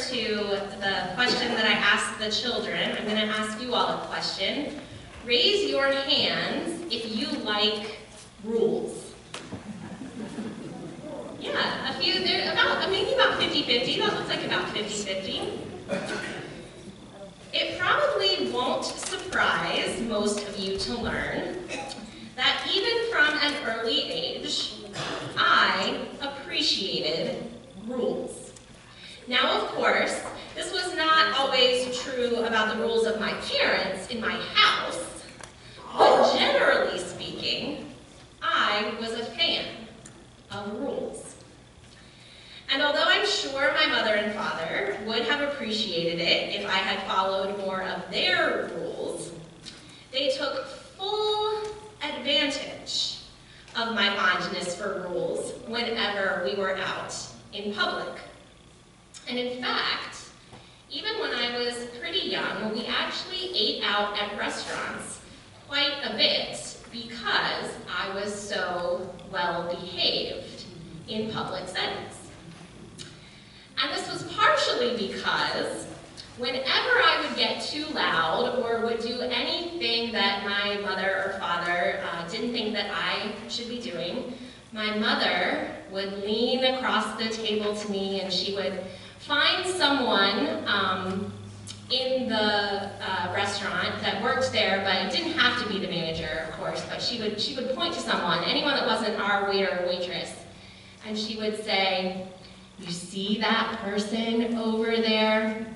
to the question that I asked the children, I'm going to ask you all a question. Raise your hands if you like rules. Yeah, a few, there, maybe about 50-50. That looks like about 50-50. It probably won't surprise most of you to learn that even from an early age, I appreciated rules. Now, of course, this was not always true about the rules of my parents in my house, but generally speaking, I was a fan of rules. And although I'm sure my mother and father would have appreciated it if I had followed more of their rules, they took full advantage of my fondness for rules whenever we were out in public. And in fact, even when I was pretty young, we actually ate out at restaurants quite a bit because I was so well behaved in public settings. And this was partially because whenever I would get too loud or would do anything that my mother or father didn't think that I should be doing, my mother would lean across the table to me and she would find someone in the restaurant that worked there, but it didn't have to be the manager, of course, but she would point to someone, anyone that wasn't our waiter or waitress, and she would say, "You see that person over there?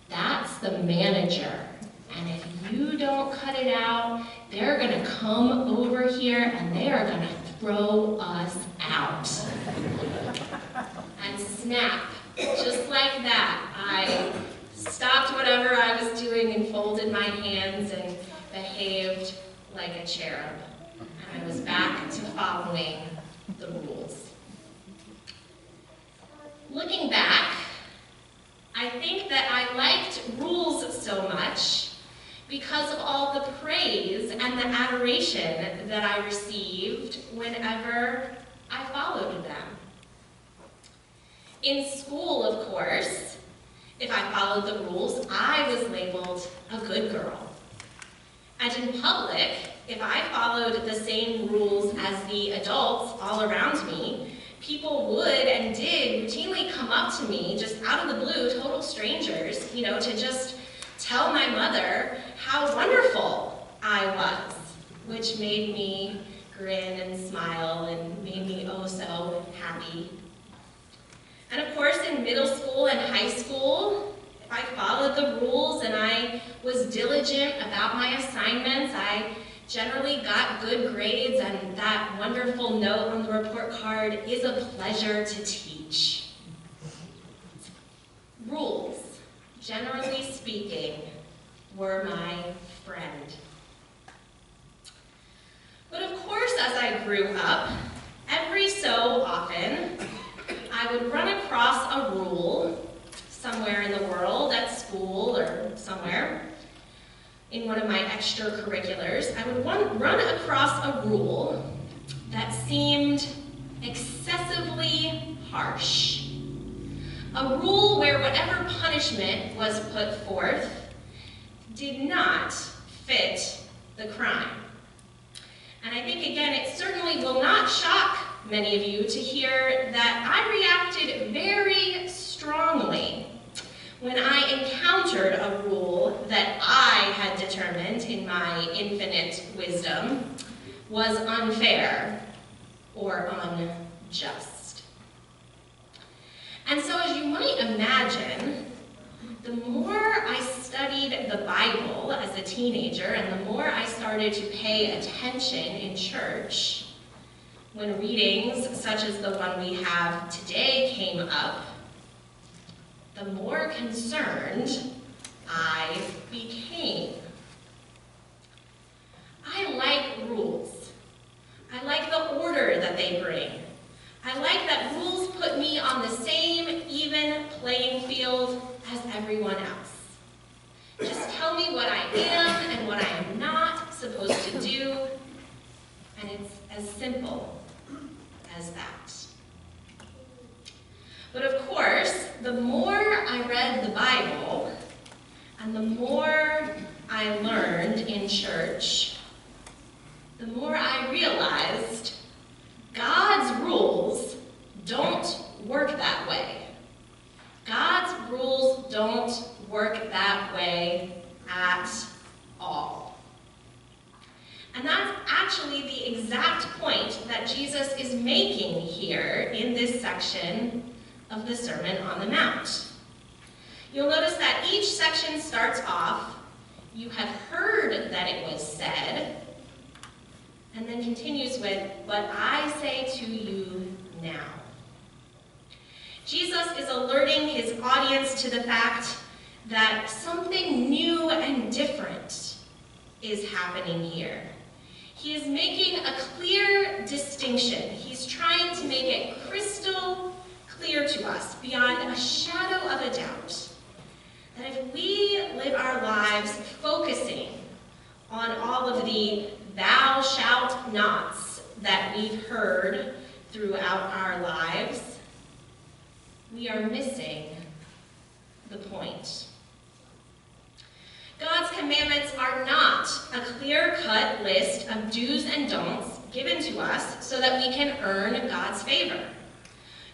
That's the manager. And if you don't cut it out, they're gonna come over here and they are gonna throw us out." And snap, just like that, I stopped whatever I was doing and folded my hands and behaved like a cherub. And I was back to following the rules. Looking back, I think that I liked rules so much because of all the praise and the adoration that I received whenever I followed them. In school, of course, if I followed the rules, I was labeled a good girl. And in public, if I followed the same rules as the adults all around me, people would and did routinely come up to me, just out of the blue, total strangers, to just tell my mother how wonderful I was, which made me grin and smile and made me oh so happy. And of course, in middle school and high school, if I followed the rules and I was diligent about my assignments, I generally got good grades, and that wonderful note on the report card is a pleasure to teach. Rules, generally speaking, were my friend. But of course, as I grew up, every so often, I would run across a rule somewhere in the world, at school or somewhere, in one of my extracurriculars. I would run across a rule that seemed excessively harsh. A rule where whatever punishment was put forth did not fit the crime. And I think, again, it certainly will not shock many of you to hear that I reacted very strongly when I encountered a rule that I had determined in my infinite wisdom was unfair or unjust. And so, as you might imagine, the more I studied the Bible as a teenager and the more I started to pay attention in church, when readings such as the one we have today came up, the more concerned I became. I like rules. I like the order that they bring. I like that rules put me on the same even playing field as everyone else. Just tell me what I am and what I am not supposed to do, and it's as simple as that. But of course, the more I read the Bible, and the more I learned in church, the more I realized God's rules don't work that way. God's rules don't work that way at all. And that's actually the exact point that Jesus is making here in this section of the Sermon on the Mount. You'll notice that each section starts off, "You have heard that it was said," and then continues with, "But I say to you now." Jesus is alerting his audience to the fact that something new and different is happening here. He is making a clear distinction. He's trying to make it crystal clear to us, beyond a shadow of a doubt, that if we live our lives focusing on all of the "thou shalt nots" that we've heard throughout our lives, we are missing the point. God's commandments are not a clear-cut list of do's and don'ts given to us so that we can earn God's favor.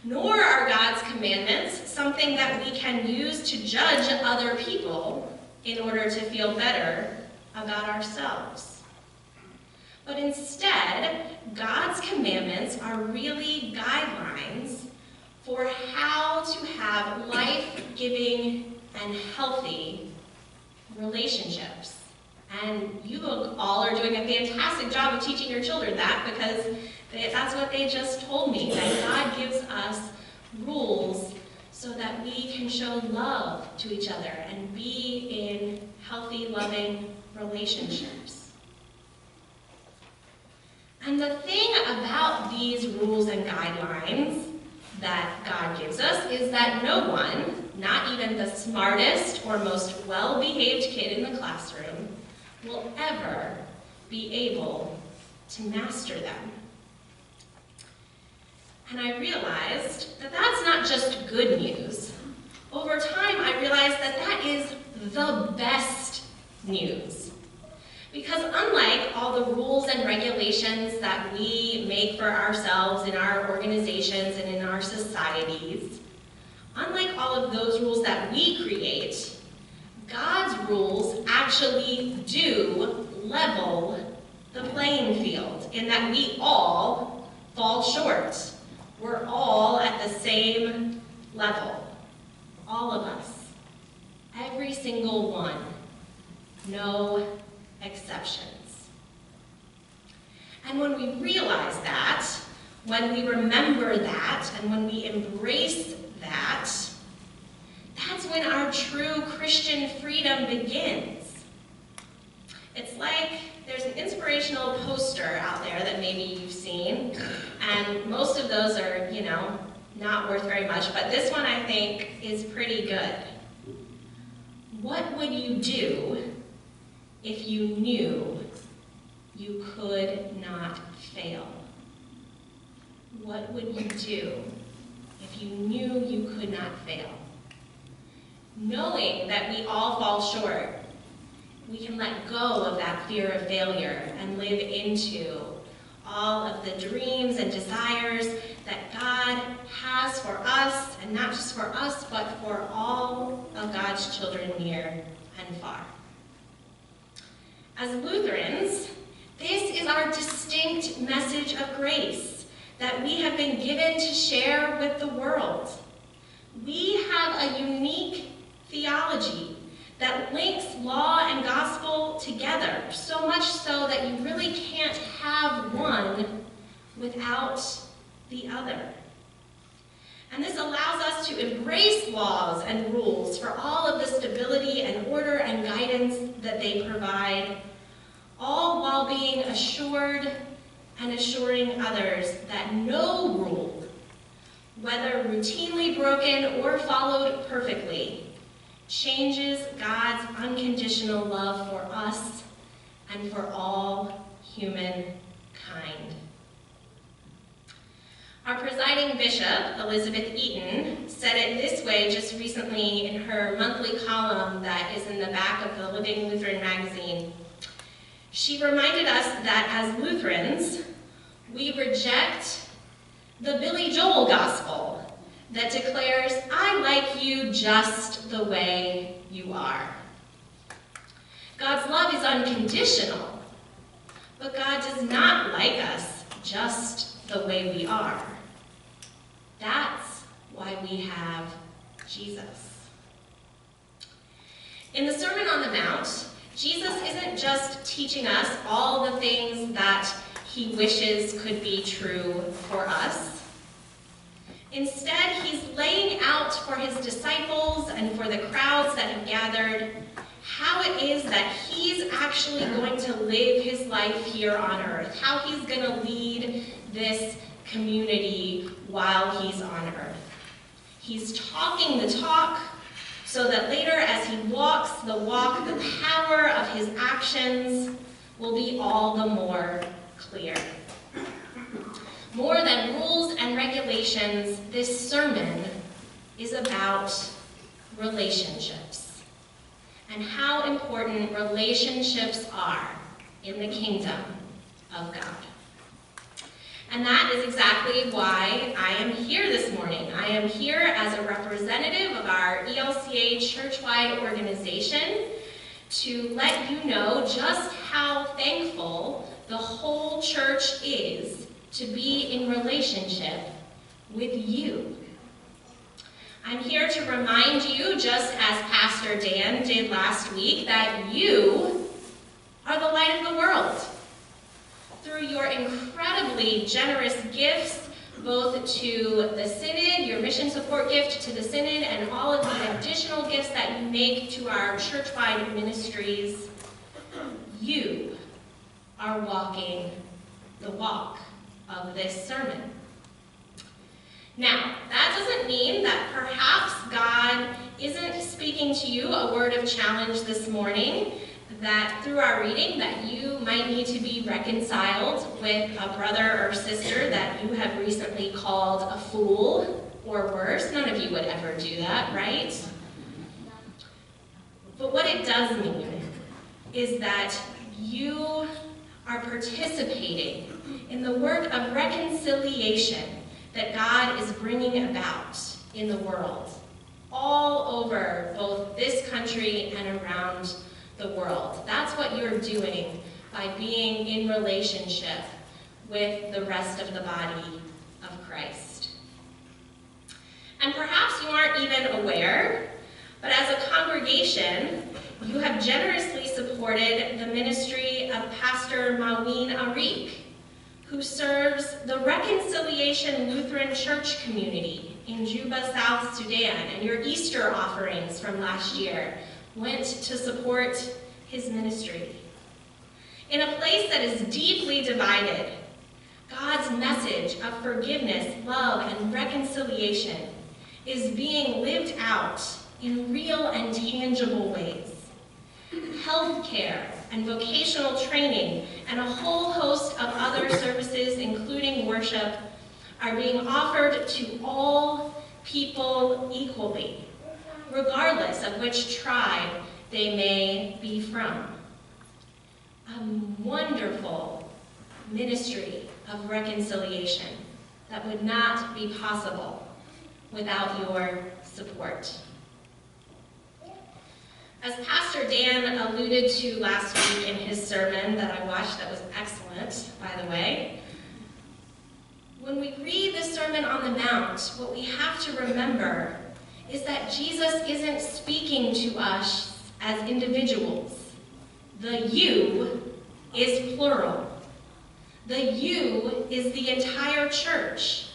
Nor are God's commandments something that we can use to judge other people in order to feel better about ourselves. But instead, God's commandments are really guidelines for how to have life-giving and healthy relationships. And you all are doing a fantastic job of teaching your children that, because that's what they just told me, that God gives us rules so that we can show love to each other and be in healthy, loving relationships. And the thing about these rules and guidelines that God gives us is that no one, not even the smartest or most well-behaved kid in the classroom, will ever be able to master them. And I realized that that's not just good news. Over time, I realized that that is the best news. Because unlike all the rules and regulations that we make for ourselves in our organizations and in our societies, unlike all of those rules that we create, God's rules actually do level the playing field in that we all fall short. We're all at the same level. All of us. Every single one. No exceptions. And when we realize that, when we remember that, and when we embrace that, that's when our true Christian freedom begins. It's like there's an inspirational poster out there that maybe you've seen, and most of those are, not worth very much, but this one I think is pretty good. What would you do if you knew you could not fail? What would you do if you knew you could not fail? Knowing that we all fall short, we can let go of that fear of failure and live into all of the dreams and desires that God has for us, and not just for us, but for all of God's children near and far. As Lutherans, this is our distinct message of grace that we have been given to share with the world. We have a unique theology that links law and gospel together, so much so that you really can't have one without the other. And this allows us to embrace laws and rules for all of the stability and order and guidance that they provide, all while being assured and assuring others that no rule, whether routinely broken or followed perfectly, changes God's unconditional love for us and for all humankind. Our presiding bishop, Elizabeth Eaton, said it this way just recently in her monthly column that is in the back of the Living Lutheran magazine. She reminded us that as Lutherans, we reject the Billy Joel gospel that declares, "I like you just the way you are." God's love is unconditional, but God does not like us just the way we are. That's why we have Jesus. In the Sermon on the Mount, Jesus isn't just teaching us all the things that he wishes could be true for us. Instead, he's laying out for his disciples and for the crowds that have gathered how it is that he's actually going to live his life here on earth, how he's going to lead this community while he's on earth. He's talking the talk so that later as he walks the walk, the power of his actions will be all the more clear. More than rules and regulations, this sermon is about relationships and how important relationships are in the kingdom of God. And that is exactly why I am here this morning. I am here as a representative of our ELCA church-wide organization to let you know just how thankful the whole church is to be in relationship with you. I'm here to remind you, just as Pastor Dan did last week, that you are the light of the world. Through your incredibly generous gifts, both to the Synod, your mission support gift to the Synod, and all of the additional gifts that you make to our church-wide ministries, you are walking the walk of this sermon. Now, that doesn't mean that perhaps God isn't speaking to you a word of challenge this morning, that through our reading that you might need to be reconciled with a brother or sister that you have recently called a fool or worse. None of you would ever do that, right? But what it does mean is that you are participating in the work of reconciliation that God is bringing about in the world, all over both this country and around the world. That's what you're doing by being in relationship with the rest of the body of Christ. And perhaps you aren't even aware, but as a congregation, you have generously supported the ministry of Pastor Maween Arik, who serves the Reconciliation Lutheran Church community in Juba, South Sudan, and your Easter offerings from last year went to support his ministry. In a place that is deeply divided, God's message of forgiveness, love, and reconciliation is being lived out in real and tangible ways. Healthcare and vocational training and a whole host of other services, including worship, are being offered to all people equally, regardless of which tribe they may be from. A wonderful ministry of reconciliation that would not be possible without your support. As Pastor Dan alluded to last week in his sermon that I watched, that was excellent, by the way, when we read the Sermon on the Mount, what we have to remember is that Jesus isn't speaking to us as individuals. The you is plural. The you is the entire church.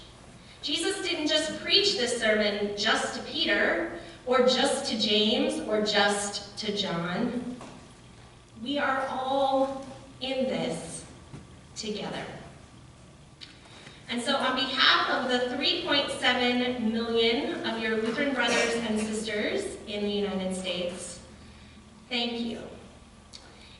Jesus didn't just preach this sermon just to Peter, or just to James, or just to John. We are all in this together. And so on behalf of the 3.7 million of your Lutheran brothers and sisters in the United States, thank you.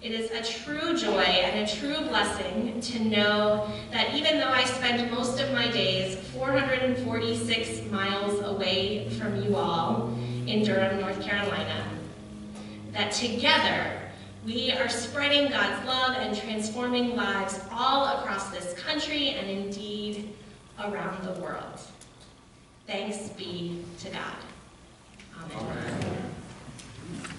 It is a true joy and a true blessing to know that even though I spend most of my days 446 miles away from you all in Durham, North Carolina, that together we are spreading God's love and transforming lives all across this country and indeed around the world. Thanks be to God. Amen. Amen.